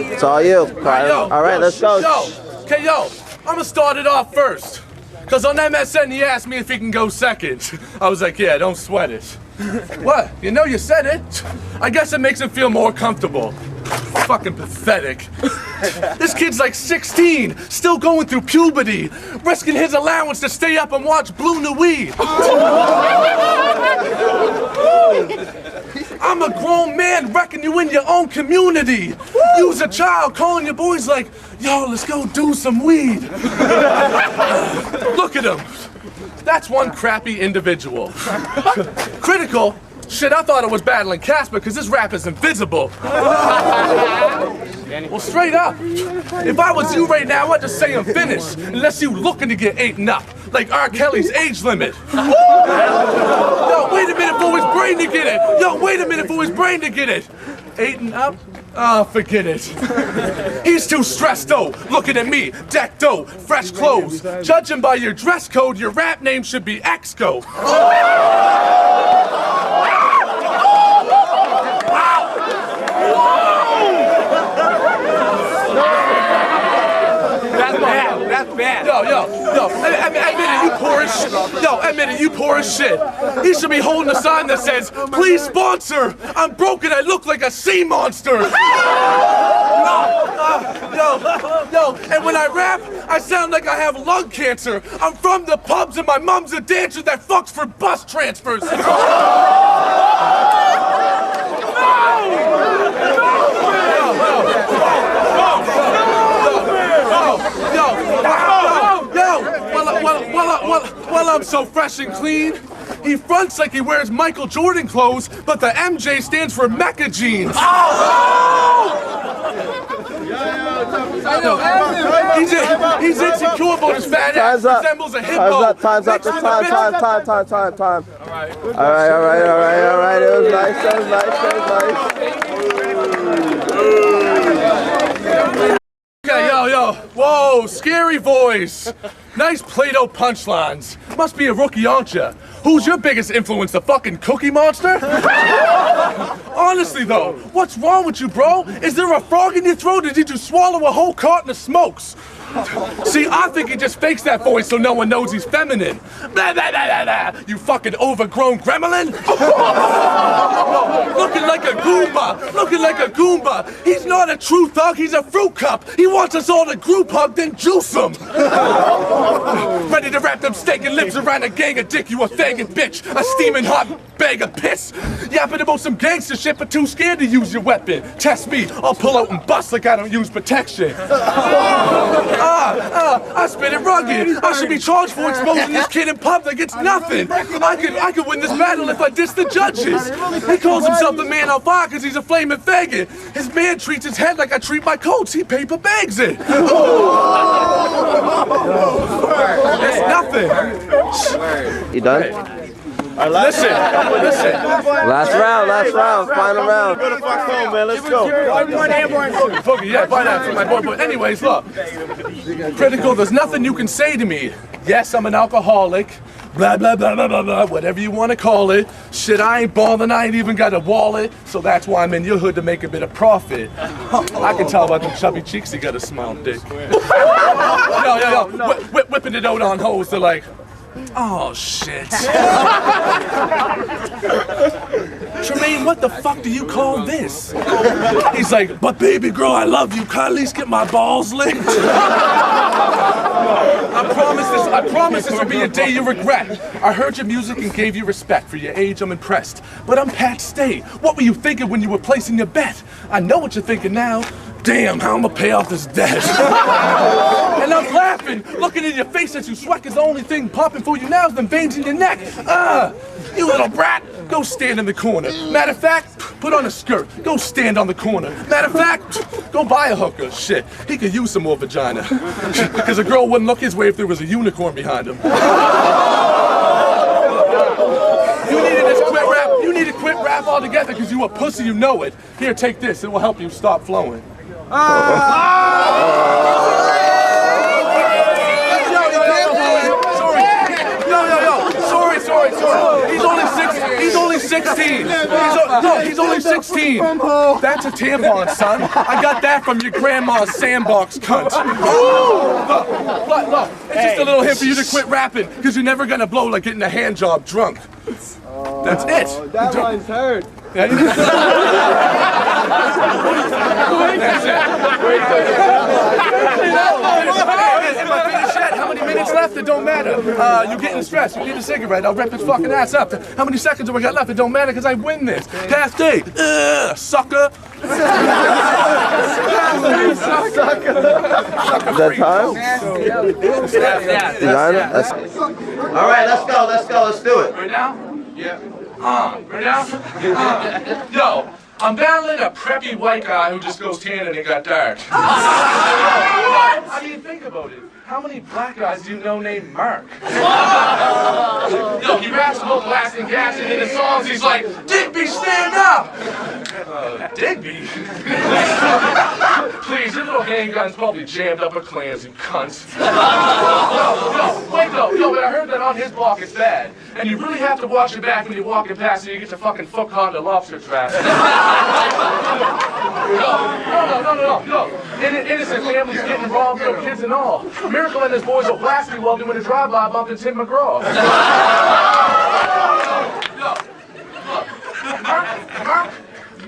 It's all you. All right, let's go. Yo, I'm gonna start it off first. Cause on MSN he asked me if he can go second. I was like, yeah, don't sweat it. What? You know you said it. I guess it makes him feel more comfortable. Fucking pathetic. This kid's like 16, still going through puberty, risking his allowance to stay up and watch Blue Nuit. I'm a grown man wrecking you in your own community. You's a child calling your boys like, yo, let's go do some weed. Look at him. That's one crappy individual. Critical? Shit, I thought I was battling Casper because this rap is invisible. Well, straight up, if I was you right now, I'd just say I'm finished, unless you looking to get eaten up, like R. Kelly's age limit. Yo, wait a minute for his brain to get it. Yo, wait a minute for his brain to get it. Eaten up? Oh, forget it. He's too stressed though, looking at me, decked though, fresh clothes. Judging by your dress code, your rap name should be Exco. That's bad. Yo, admit it, you poor as shit. Yo, admit it, you poor as shit. He should be holding a sign that says, please sponsor. I'm broken, I look like a sea monster. Yo, and when I rap, I sound like I have lung cancer. I'm from the pubs and my mom's a dancer that fucks for bus transfers. Well, I'm so fresh and clean. He fronts like he wears Michael Jordan clothes, but the MJ stands for Mecca jeans. He's insecure about his fat ass. Resembles a hippo. Time's up. Time. All right. It was nice. Okay, yo. Whoa, scary voice. Nice Play-Doh punchlines. Must be a rookie, aren't ya? Who's your biggest influence, the fucking Cookie Monster? Honestly though, what's wrong with you, bro? Is there a frog in your throat or did you swallow a whole carton of smokes? See, I think he just fakes that voice so no one knows he's feminine. Blah, blah, blah, blah, blah. You fucking overgrown gremlin. Looking like a Goomba. He's not a true thug, he's a fruit cup. He wants us all to group hug, then juice him. Ready to wrap them stinking lips around a gang of dick, you a faggot bitch. A steaming hot bag of piss. Yapping about some gangster shit, but too scared to use your weapon. Test me, I'll pull out and bust like I don't use protection. I spit it rugged. I should be charged for exposing this kid in public. It's nothing. I could win this battle if I diss the judges. He calls himself the man on fire because he's a flaming faggot. His man treats his head like I treat my coats. He paper bags it. It's nothing. You done? Listen. Last round, final round. Go to Fox home, man. Let's go. Yeah, find out from my boy. But anyways, look. Critical, there's nothing you can say to me. Yes, I'm an alcoholic. Blah, blah, blah, blah, blah, blah, whatever you want to call it. Shit, I ain't ballin', I ain't even got a wallet. So that's why I'm in your hood to make a bit of profit. I can tell by them chubby cheeks he got a smile dick. Yo, whipping it out on hoes, they're like, oh shit. Tremaine, what the fuck do you call this? He's like, but baby girl, I love you. Can I at least get my balls licked? I promise this will be a day you regret. I heard your music and gave you respect. For your age, I'm impressed. But I'm Pat Stay. What were you thinking when you were placing your bet? I know what you're thinking now. Damn, how I'm gonna pay off this debt. And I'm laughing, looking in your face as you sweat, cause the only thing popping for you now is them veins in your neck. You little brat, go stand in the corner. Matter of fact, put on a skirt, go stand on the corner. Matter of fact, go buy a hooker. Shit, he could use some more vagina. Cause a girl wouldn't look his way if there was a unicorn behind him. You need to quit rap altogether because you a pussy, you know it. Here, take this, it will help you stop flowing. Sorry. He's only 16. He's only 16. That's a tampon, son. I got that from your grandma's sandbox, cunt. Look, it's just a little hint for you to quit rapping, because you're never gonna blow like getting a hand job drunk. That's it. That line's hurt. That's it. If I finish yet, how many minutes left? It don't matter. You're getting stressed. You need a cigarette. I'll rip his fucking ass up. How many seconds do I got left? It don't matter because I win this. Cast D. Sucker. Is that time? Designer? All right, let's go. Let's do it. Right now? Yeah. Right now? Yo, I'm battling a preppy white guy who just goes tan and it got dark. I mean, think about it. How many black guys do you know named Mark? Yo, he raps about blasting gas and in his songs he's like, Digby, stand up! Digby? Please, your little handgun's probably jammed up a clams, you cunts. Wait though, but I heard that on his block it's bad. And you really have to watch your back when you're walking past and you get your fucking foot caught in a lobster trap. No. Innocent families getting robbed, little kids and all. Miracle and his boys will blast me while doing a drive-by bumping Tim McGraw.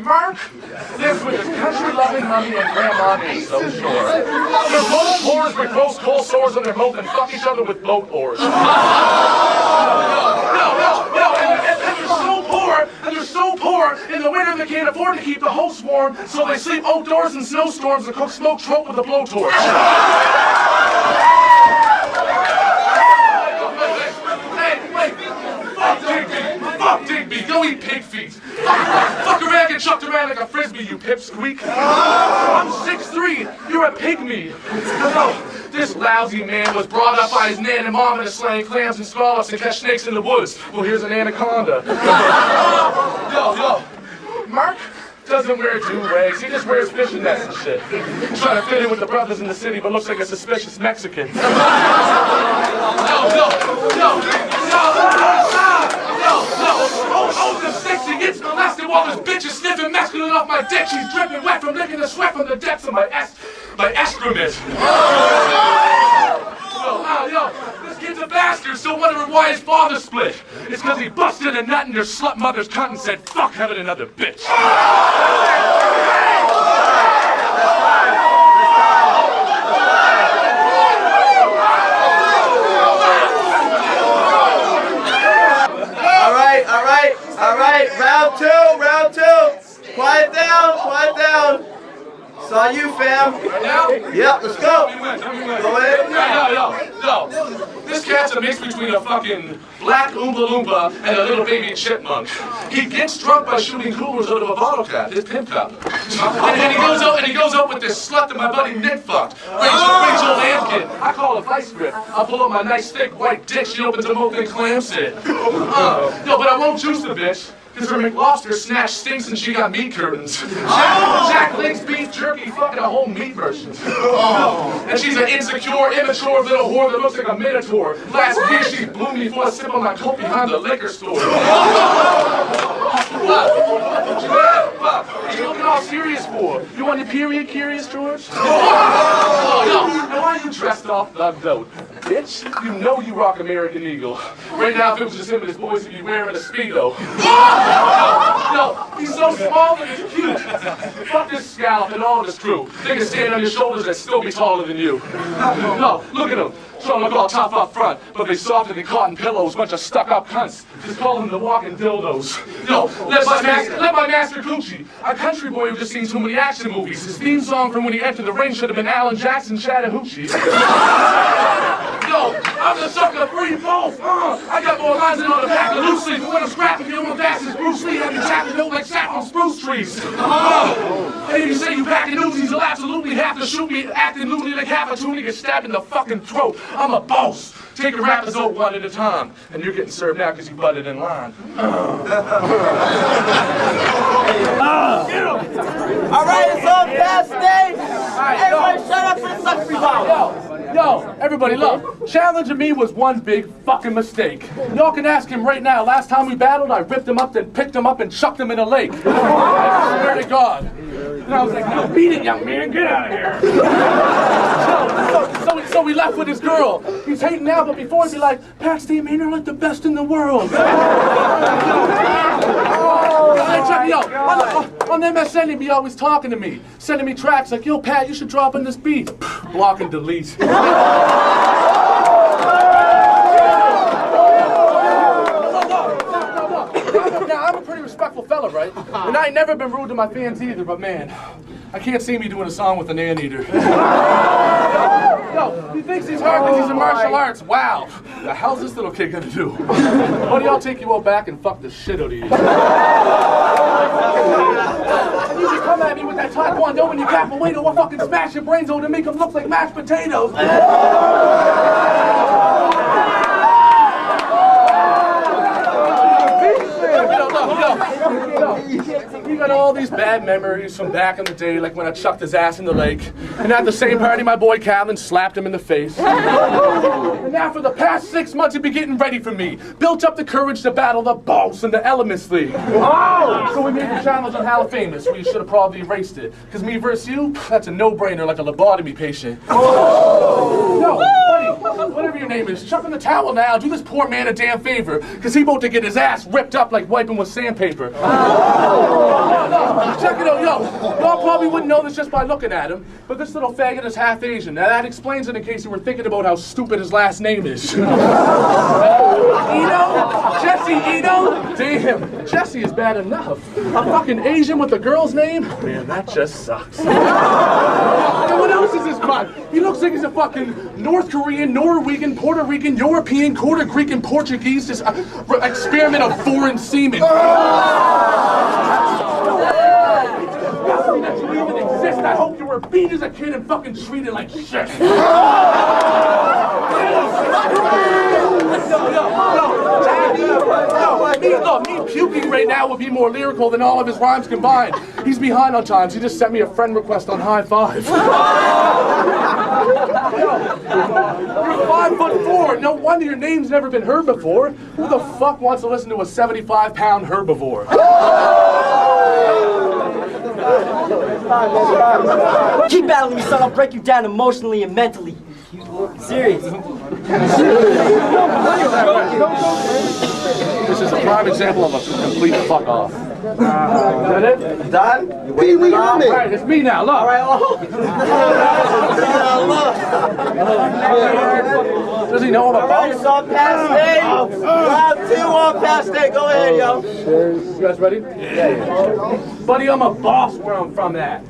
Mark lives with his country-loving mommy and grandma named So Shore. They're both whores with gross cold sores on their mouth and fuck each other with boat oars. And they're so poor, in the winter they can't afford to keep the house warm, so they sleep outdoors in snowstorms and cook smoked trout with a blowtorch. Hey, fuck Digby, go eat pig feet. Fuck around, get chucked around like a frisbee, you pipsqueak. I'm 6'3", you're a pygmy. No, this lousy man was brought up by his nan and mom into slaying clams and scallops and catch snakes in the woods. Well, here's an anaconda. Yo, Mark doesn't wear do-rags, he just wears fishing nets and shit. He's trying to fit in with the brothers in the city, but looks like a suspicious Mexican. Oh, the 60 gets molested while this bitch is sniffing masculine off my dick. She's dripping wet from licking the sweat from the depths of my excrement. Yo, this kid's a bastard, still wondering why his father split. It's because he busted a nut in your slut mother's cunt and said, fuck having another bitch. All right, round two. Quiet down. It's on you, fam. Right now? Yep, let's go. Go ahead. Yo. This cat's a mix between a fucking black Oompa Loompa and a little baby chipmunk. He gets drunk by shooting coolers out of a bottle cap, his pimp cup. And he goes out with this slut that my buddy Nick fucked. Rachel Lampkin. I call her vice grip. I'll pull up my nice thick white dick, she opens them open and clams it. No, but I won't juice the bitch. Because her McLobster snatch stinks and she got meat curtains. Jack Link's beef jerky fucking a whole meat version. And she's an insecure, immature little whore that looks like a minotaur. Last week she blew me for a sip on my coat behind the liquor store. What you looking all serious for? You want your period curious, George? Now why are you dressed off thugged out? Bitch, you know you rock American Eagle. Right now, if it was just him and his boys, he'd be wearing a Speedo. No, he's so small and he's cute. Fuck this scallop and all of his crew. They can stand on your shoulders and still be taller than you. No, look at him. Trying to look all tough up front, but they softer than cotton pillows, bunch of stuck-up cunts. Just call them the walking dildos. Yo, let my master Coochie, a country boy who just seen too many action movies. His theme song from when he entered the ring should have been Alan Jackson's Chattahoochee. Yo, I'm the sucker for you both. I got more lines than on the back of loose leaf, but when I'm scrapping, you know my bass is Bruce Lee, having tapping note like sap on spruce trees. And if you say you packing Uzis, you'll absolutely have to shoot me, acting loony like half a tune to get stabbed in the fucking throat. I'm a boss. Take a rapper's out one at a time. And you're getting served now because you butted in line. All right, it's on past stage. Everybody shut up for the sucker. Yo, everybody, look. Challenging me was one big fucking mistake. Y'all can ask him right now. Last time we battled, I ripped him up, then picked him up and chucked him in a lake. I swear to God. And I was like, now beat it, young man. Get out of here. So we left with his girl. He's hating now, but before he'd be like, Pat, Steve, man, you're like the best in the world. Hey, check me out. On MSN, he'd be always talking to me, sending me tracks like, yo, Pat, you should drop in this beat. Block and delete. Now, I'm a pretty respectful fella, right? And I ain't never been rude to my fans either, but man, I can't see me doing a song with an anteater. Yo, he thinks he's hard because he's in martial arts. Wow. The hell's this little kid gonna do? Buddy, I'll take you all back and fuck the shit out of you. And you just come at me with that taekwondo when you cap away to fucking smash your brains out and make them look like mashed potatoes. He got all these bad memories from back in the day, like when I chucked his ass in the lake. And at the same party, my boy Calvin slapped him in the face. And now for the past 6 months, he'd be getting ready for me. Built up the courage to battle the boss in the Elements League. Oh! So we made the challenge on Hall of Famous. We should have probably erased it. Because me versus you, that's a no-brainer like a lobotomy patient. Oh. Yo, buddy, whatever your name is, chuck in the towel now. Do this poor man a damn favor. Because he's about to get his ass ripped up like wiping with sandpaper. Check it out, yo. Y'all probably wouldn't know this just by looking at him, but this little faggot is half Asian. Now that explains it in case you were thinking about how stupid his last name is. Ito? Jesse Ito? Damn, Jesse is bad enough. A fucking Asian with a girl's name? Man, that just sucks. And what else is this cunt? He looks like he's a fucking North Korean, Norwegian, Puerto Rican, European, quarter Greek, and Portuguese just experiment of foreign semen. That you even exist. I hope you were beat as a kid and fucking treated like shit. Me puking right now would be more lyrical than all of his rhymes combined. He's behind on times. He just sent me a friend request on High Five. You're 5'4". No wonder your name's never been heard before. Who the fuck wants to listen to a 75-pound herbivore? Keep battling me, son. I'll break you down emotionally and mentally. Serious. This is a prime example of a complete fuck off. Is that it? Done? You waiting on me? Right, it's me now, look. All right, Does he know I'm a boss? It's on past day. Round 2 on past day. Go ahead, yo. You guys ready? Yeah. Buddy, I'm a boss where I'm from at.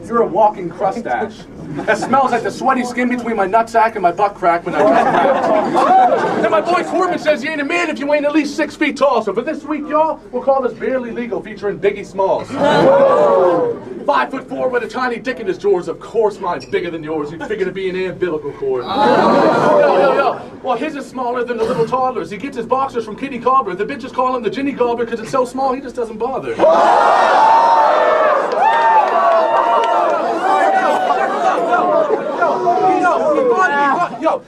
You're a walking crustache. That smells like the sweaty skin between my nutsack and my butt crack when I just cracked. And my boy Corbin says you ain't a man if you ain't at least 6 feet tall. So for this week, y'all, we'll call this Barely Legal featuring Biggie Smalls. 5'4" with a tiny dick in his drawers. Of course mine's bigger than yours. You'd figure to be an umbilical cord. Yo. Well, his is smaller than the little toddlers. He gets his boxers from Kitty Cobbler. The bitches call him the Ginny Gobbler because it's so small he just doesn't bother.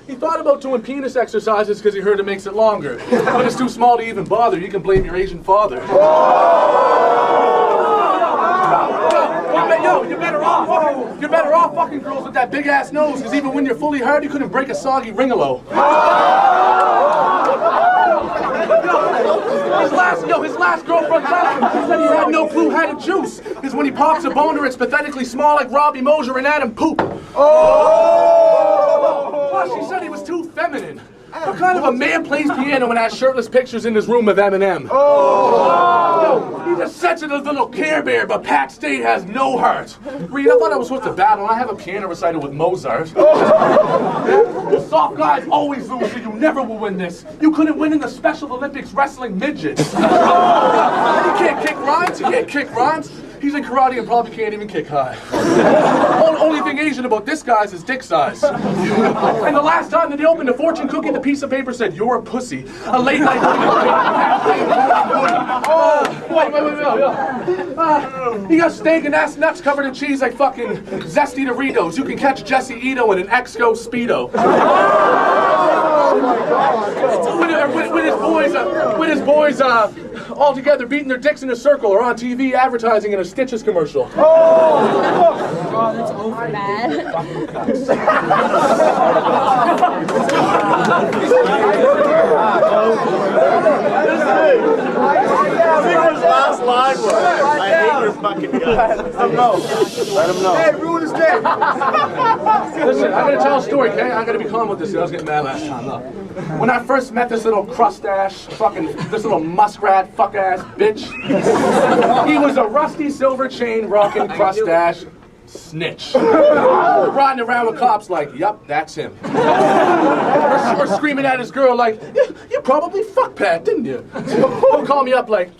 He thought about doing penis exercises because he heard it makes it longer. But it's too small to even bother. You can blame your Asian father. Yo, you're better off fucking girls with that big ass nose, because even when you're fully hard, you couldn't break a soggy ringalo. His last girlfriend said he had no clue how to juice. Because when he pops a boner, it's pathetically small like Robbie Mosier and Adam Poop. Plus, she said he was too feminine. What kind of a man plays piano and has shirtless pictures in his room of Eminem? He's a sensitive little Care Bear, but Pat State has no heart. Reed, I thought I was supposed to battle, and I have a piano recital with Mozart. The soft guys always lose, so you never will win this. You couldn't win in the Special Olympics wrestling midgets. And he can't kick rhymes. He's in karate and probably can't even kick high. Only thing Asian about this guy's his dick size. And the last time that he opened a fortune cookie, the piece of paper said, "You're a pussy." A late night. Wait. He got steak and ass nuts covered in cheese like fucking zesty Doritos. You can catch Jesse Ito in an Exco Speedo. With his boys all together beating their dicks in a circle or on TV advertising in a Stitches commercial. Oh, that's over bad. Last line was, I hate your fucking guts. Let him know. Hey, ruin his day. Listen, I'm gonna tell a story, okay? I gotta be calm with this. I was getting mad last time. Look. When I first met this little crustache, this little muskrat fuck-ass bitch, he was a rusty silver chain rocking crustache snitch. Riding around with cops like, yup, that's him. Or screaming at his girl like, you probably fuck Pat, didn't you? He'll call me up like,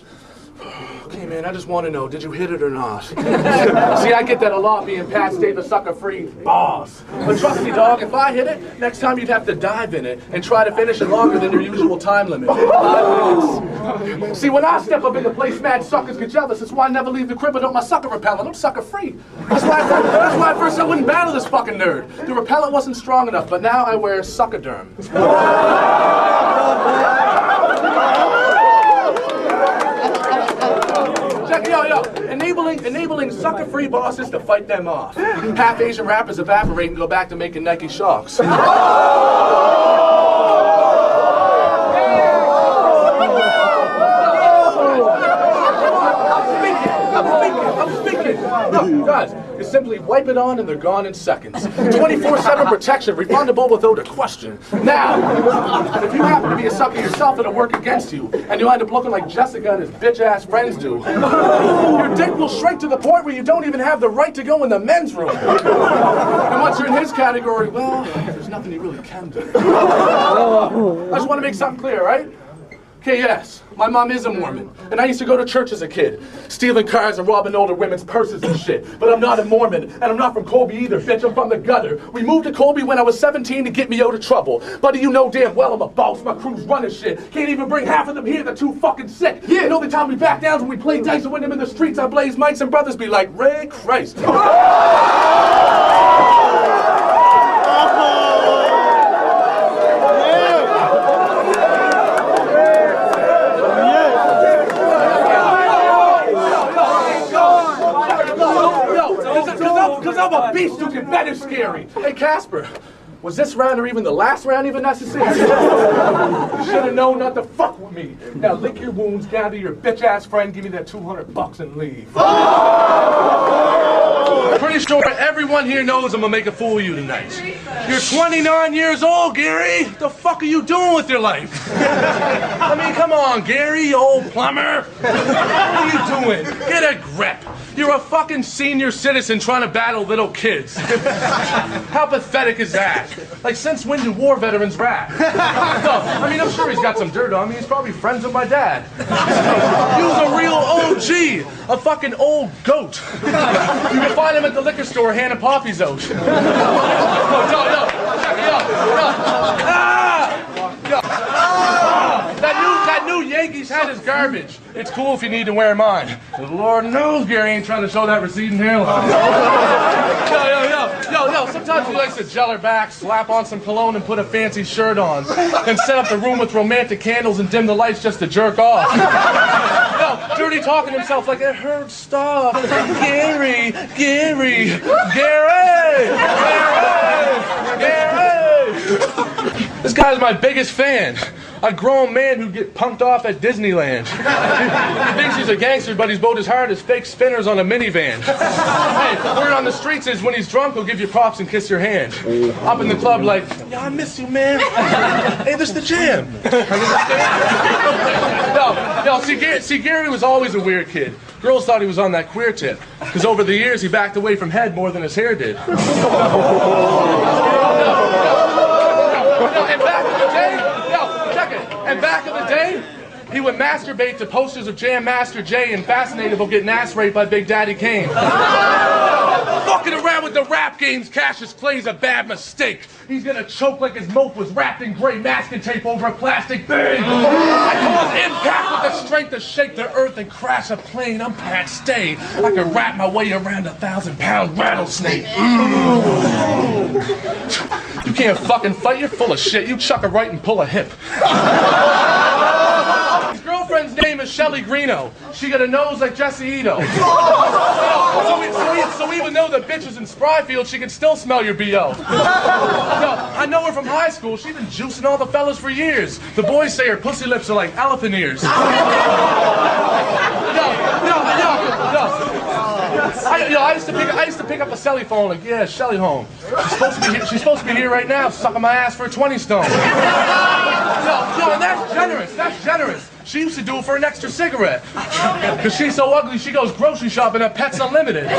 "Okay, man, I just want to know, did you hit it or not?" See, I get that a lot being Pat Stay the sucker free boss. But trust me, dog, if I hit it, next time you'd have to dive in it and try to finish it longer than your usual time limit. 5 minutes. See, when I step up in the place, mad suckers get jealous. That's why I never leave the crib without my sucker repellent. I'm sucker free. That's why at first I wouldn't battle this fucking nerd. The repellent wasn't strong enough, but now I wear suckerderm. Yo, enabling sucker-free bosses to fight them off. Half Asian rappers evaporate and go back to making Nike shocks. I'm speaking. Look, guys, you simply wipe it on and they're gone in seconds. 24/7 protection, refundable without a question. Now, if you happen to be a sucker yourself, it'll work against you, and you'll end up looking like Jessica and his bitch-ass friends do. Your dick will shrink to the point where you don't even have the right to go in the men's room. And once you're in his category, well, there's nothing you really can do. I just want to make something clear, right? Okay, yes, my mom is a Mormon, and I used to go to church as a kid, stealing cars and robbing older women's purses and shit. But I'm not a Mormon, and I'm not from Colby either, bitch, I'm from the gutter. We moved to Colby when I was 17 to get me out of trouble. Buddy, you know damn well I'm a boss, my crew's running shit. Can't even bring half of them here, they're too fucking sick. Yeah, and the only time we back down is when we play dice and when them in the streets, I blaze mics and brothers be like, Ray Christ. Because I'm a beast who can better scary. Hey, Casper, was this round or even the last round even necessary? You should have known not to fuck with me. Now lick your wounds, gather your bitch-ass friend, give me that $200 and leave. I'm pretty sure everyone here knows I'm gonna make a fool of you tonight. You're 29 years old, Gary. What the fuck are you doing with your life? I mean, come on, Gary, you old plumber. What are you doing? Get a grip. You're a fucking senior citizen trying to battle little kids. How pathetic is that? Like, since when do war veterans rap? No, I mean, I'm sure he's got some dirt on me. He's probably friends with my dad. He was a real OG, a fucking old goat. You can find him at the liquor store handing poppies out. Yo. That new Yankees hat is garbage. It's cool if you need to wear mine. The Lord knows Gary ain't trying to show that receding hairline. Yo, sometimes he likes to gel her back, slap on some cologne and put a fancy shirt on, and set up the room with romantic candles and dim the lights just to jerk off. Yo, dirty talking himself like, it hurts, stop. Gary. This guy's my biggest fan. A grown man who'd get punked off at Disneyland. He thinks he's a gangster, but he's about as hard as fake spinners on a minivan. Hey, word on the streets is when he's drunk, he'll give you props and kiss your hand. Up in the club like, yeah, I miss you, man. Hey, this is the jam. No, see, Gary was always a weird kid. Girls thought he was on that queer tip, because over the years he backed away from head more than his hair did. And back in the day, he would masturbate to posters of Jam Master Jay and fascinated about getting ass raped by Big Daddy Kane. Fucking around with the rap games, Cassius Clay's a bad mistake. He's gonna choke like his mouth was wrapped in gray masking tape over a plastic bag. I cause impact with the strength to shake the earth and crash a plane. I'm Pat Stay. I can wrap my way around a 1,000-pound rattlesnake. You can't fucking fight, you're full of shit. You chuck a right and pull a hip. His girlfriend's name is Shelly Greeno. She got a nose like Jesse Ito. So even though the bitch is in Spryfield, she can still smell your B.O. I know her from high school. She's been juicing all the fellas for years. The boys say her pussy lips are like elephant ears. I used to pick up a Shelly phone like, yeah, Shelly home. She's supposed to be here right now, sucking my ass for a 20 stone. And that's generous. She used to do it for an extra cigarette. Because she's so ugly, she goes grocery shopping at Pets Unlimited.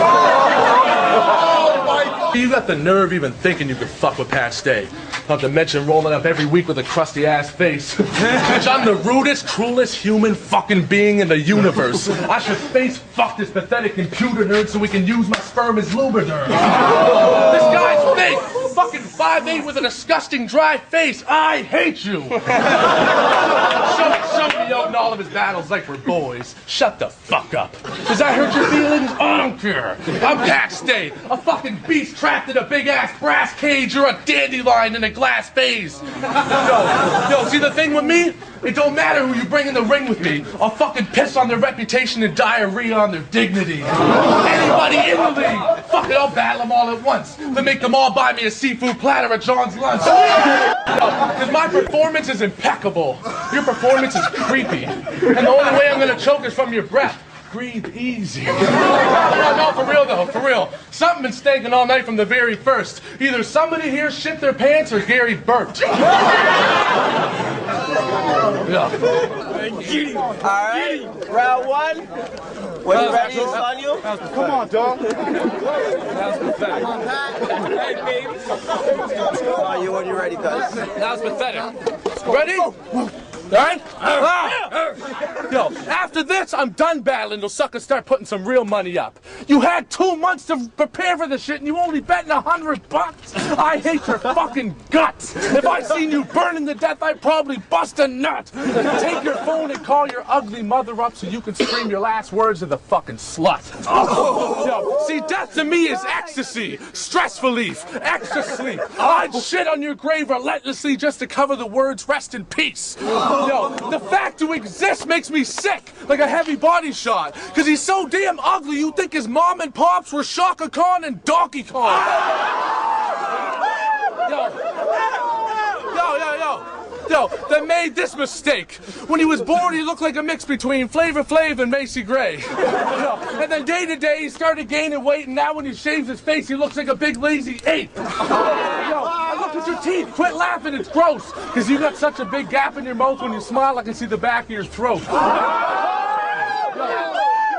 You got the nerve even thinking you could fuck with Pat Stay. Not to mention rolling up every week with a crusty ass face. Bitch, I'm the rudest, cruelest human fucking being in the universe. I should face fuck this pathetic computer nerd so we can use my sperm as lubriderm. This guy's fake. Fucking 5'8" with a disgusting dry face. I hate you. Show me out in all of his battles like we're boys. Shut the fuck up. Does that hurt your feelings? I don't care. I'm Pat Stay, a fucking beast trapped in a big ass brass cage. You're a dandelion in a glass vase. Yo, see the thing with me? It don't matter who you bring in the ring with me. I'll fucking piss on their reputation and diarrhea on their dignity. Anybody in the league, fuck it, I'll battle them all at once. Then make them all buy me a seafood platter at John's lunch. Because my performance is impeccable. Your performance is creepy. And the only way I'm gonna choke is from your breath. Breathe easy. No, for real though, for real. Something been stinking all night from the very first. Either somebody here shit their pants or Gary burped. Alright, round one. When you ready, it's on you. Come on, dog. Hey, baby. Are you when you're ready, cuz? That was pathetic. Ready? Alright? Yo, after this, I'm done battling. Those suckers start putting some real money up. You had 2 months to prepare for this shit and you only betting $100. I hate your fucking guts. If I seen you burning to death, I'd probably bust a nut. Take your phone and call your ugly mother up so you can scream your last words to the fucking slut. Yo, see, death to me is ecstasy, stress relief, extra sleep. I'd shit on your grave relentlessly just to cover the words rest in peace. Yo, the fact to exist makes me sick, like a heavy body shot. Cause he's so damn ugly, you think his mom and pops were Shaka Khan and Donkey Kong. Yo, they made this mistake. When he was born, he looked like a mix between Flavor Flav and Macy Gray. And then day to day, he started gaining weight, and now when he shaves his face, he looks like a big lazy ape. Yo, look at your teeth. Quit laughing, it's gross. Because you got such a big gap in your mouth when you smile, I can see the back of your throat.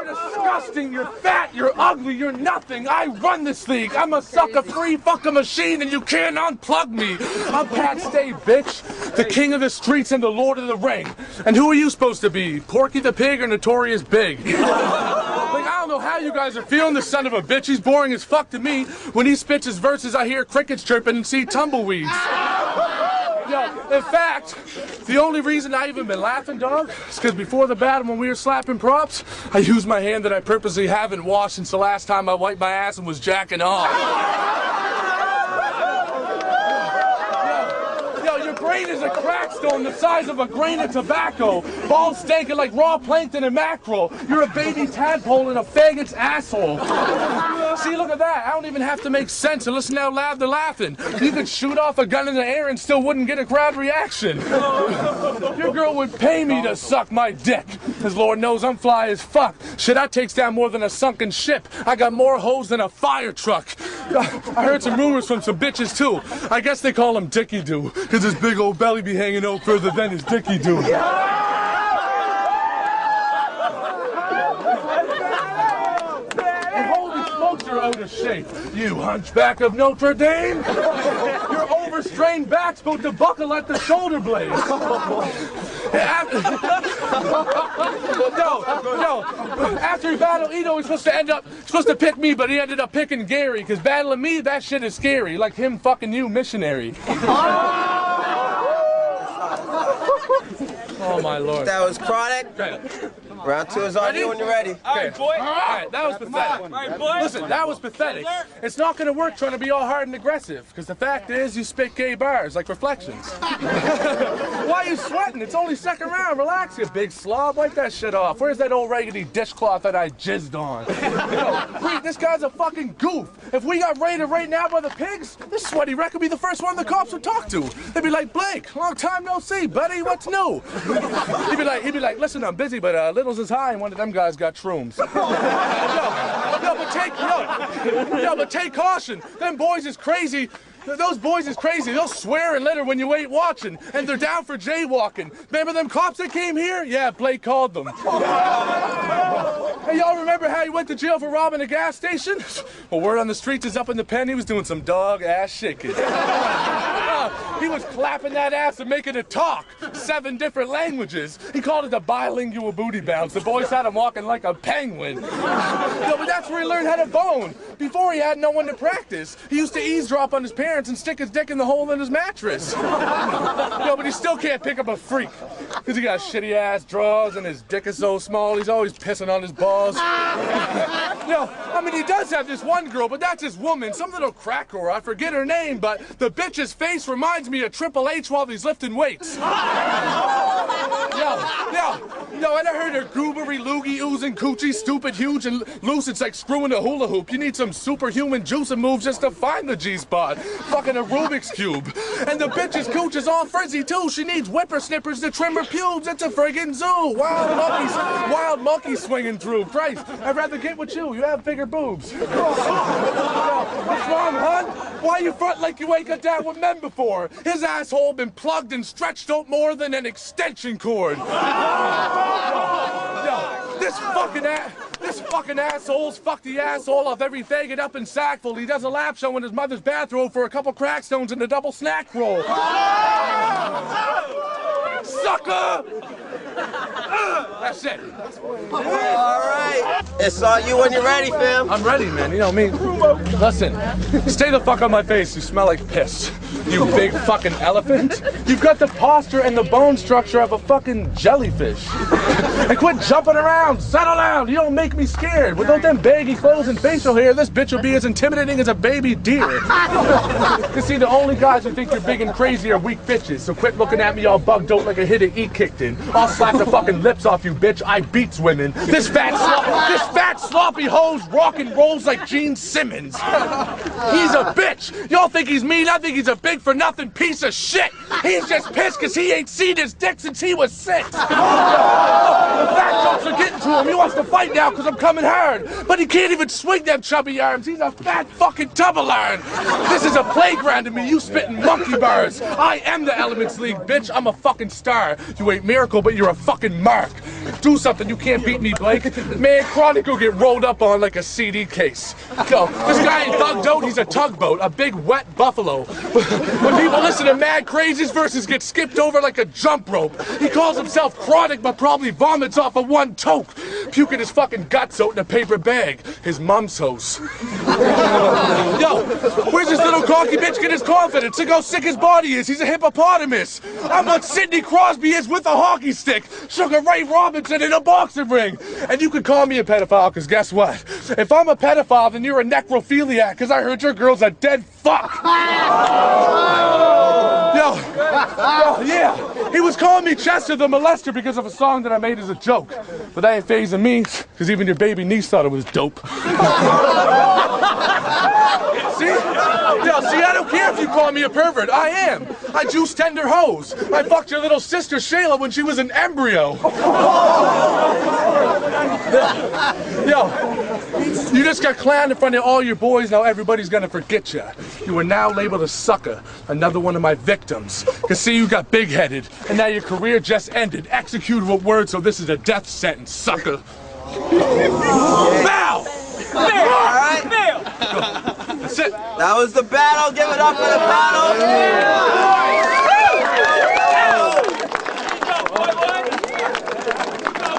Disgusting, you're fat, you're ugly, you're nothing. I run this league. I'm a sucker-free fucking machine and you can't unplug me. I'm Pat Stay, bitch. The king of the streets and the lord of the ring. And who are you supposed to be? Porky the Pig or Notorious Big? Like, I don't know how you guys are feeling this son of a bitch. He's boring as fuck to me. When he spits his verses, I hear crickets chirping and see tumbleweeds. Yo, in fact, the only reason I even been laughing, dog, is because before the battle when we were slapping props, I used my hand that I purposely haven't washed since the last time I wiped my ass and was jacking off. Yo, your brain is a crack stone the size of a grain of tobacco, balls stinking like raw plankton and mackerel. You're a baby tadpole in a faggot's asshole. See, look at that. I don't even have to make sense and listen how loud they're laughing. You could shoot off a gun in the air and still wouldn't get a crowd reaction. Your girl would pay me to suck my dick. Because Lord knows I'm fly as fuck. Shit, I takes down more than a sunken ship. I got more hoes than a fire truck. I heard some rumors from some bitches too. I guess they call him Dickie Doo. Because his big old belly be hanging out further than his Dickie Doo. You're out of shape. You hunchback of Notre Dame. Your overstrained back's about to buckle at the shoulder blades. No. After he battled Ito, he's supposed to pick me, but he ended up picking Gary, because battling me, that shit is scary. Like him fucking you, missionary. Oh my lord. That was chronic. Okay. Round 2 is on you when you're ready. Okay. Alright, that was pathetic. Listen, that was pathetic. It's not gonna work trying to be all hard and aggressive, because the fact is you spit gay bars like reflections. Why are you sweating? It's only second round. Relax, you big slob. Wipe that shit off. Where's that old raggedy dishcloth that I jizzed on? Wait, this guy's a fucking goof. If we got raided right now by the pigs, this sweaty wreck would be the first one the cops would talk to. They'd be like, Blake, long time no see, buddy, what's new? He'd be like, listen, I'm busy, but Littles is high and one of them guys got shrooms. But take caution. Them boys is crazy. Those boys is crazy. They'll swear and litter when you ain't watching, and they're down for jaywalking. Remember them cops that came here? Yeah, Blake called them. Hey, y'all remember how he went to jail for robbing a gas station? Well, word on the streets is up in the pen he was doing some dog-ass shaking. He was clapping that ass and making it talk. 7 different languages. He called it the bilingual booty bounce. The boys had him walking like a penguin. But that's where he learned how to bone. Before he had no one to practice. He used to eavesdrop on his parents and stick his dick in the hole in his mattress. But he still can't pick up a freak. Because he got shitty ass drawers and his dick is so small he's always pissing on his balls. I mean, he does have this one girl, but that's his woman. Some little crack whore, I forget her name, but the bitch's face reminds me of Triple H while he's lifting weights. And I heard her goobery, loogie, oozing, coochie, stupid, huge, and loose. It's like screwing a hula hoop. You need some superhuman juicing moves just to find the G-spot. Fucking a Rubik's Cube. And the bitch's cooch is all frizzy, too. She needs whippersnippers to trim her pubes. It's a friggin' zoo. Wild monkeys swinging through. Christ, I'd rather get with you. You have bigger boobs. What's wrong, hon? Why you front like you ain't got down with men before? His asshole been plugged and stretched out more than an extension cord. This fucking asshole's fucked the asshole of every faggot up in Sackville. He does a lap show in his mother's bathrobe for a couple crack stones and a double snack roll. Sucker! That's it. All right. It's on you when you're ready, fam. I'm ready, man. You know me. Listen, stay the fuck on my face. You smell like piss. You big fucking elephant. You've got the posture and the bone structure of a fucking jellyfish. And quit jumping around. Settle down. You don't make me scared. Without them baggy clothes and facial hair, this bitch will be as intimidating as a baby deer. You see, the only guys who think you're big and crazy are weak bitches. So quit looking at me all bugged out like a hit of E kicked in. I'll slap the fucking lips off you, bitch. I beats women. This fat sloppy hose rock and rolls like Gene Simmons. He's a bitch. Y'all think he's mean? I think he's a big for nothing piece of shit. He's just pissed because he ain't seen his dick since he was 6. The fat jokes are getting to him. He wants to fight now because I'm coming hard. But he can't even swing them chubby arms. He's a fat fucking double iron. This is a playground to me. You spitting monkey bars. I am the Elements League, bitch. I'm a fucking star. You ain't Miracle, but you're a fucking mark. Do something. You can't beat me, Blake. Man, Chronic will get rolled up on like a CD case. Yo, this guy ain't thugged out. He's a tugboat. A big wet buffalo. When people listen to Mad Crazy's verses get skipped over like a jump rope. He calls himself Chronic, but probably vomits off of one toke. Puking his fucking guts out in a paper bag. His mom's house. Yo, where's this little cocky bitch get his confidence? Look how sick his body is. He's a hippopotamus. I'm what Sidney Crosby is with a hockey stick. Sugar Ray Robinson in a boxing ring. And you can call me a pedophile, because guess what? If I'm a pedophile, then you're a necrophiliac, because I heard your girl's a dead fuck. Yeah. He was calling me Chester the Molester because of a song that I made as a joke. But that ain't phasing me, because even your baby niece thought it was dope. See, I don't care if you call me a pervert. I am. I juice tender hoes. I fucked your little sister Shayla when she was an embryo. Yo, you just got clowned in front of all your boys. Now everybody's gonna forget you. You are now labeled a sucker. Another one of my victims. Cause see, you got big-headed, and now your career just ended. Executed with words, so this is a death sentence, sucker. Foul! All right. That's it. That was the battle. Give it up for the battle.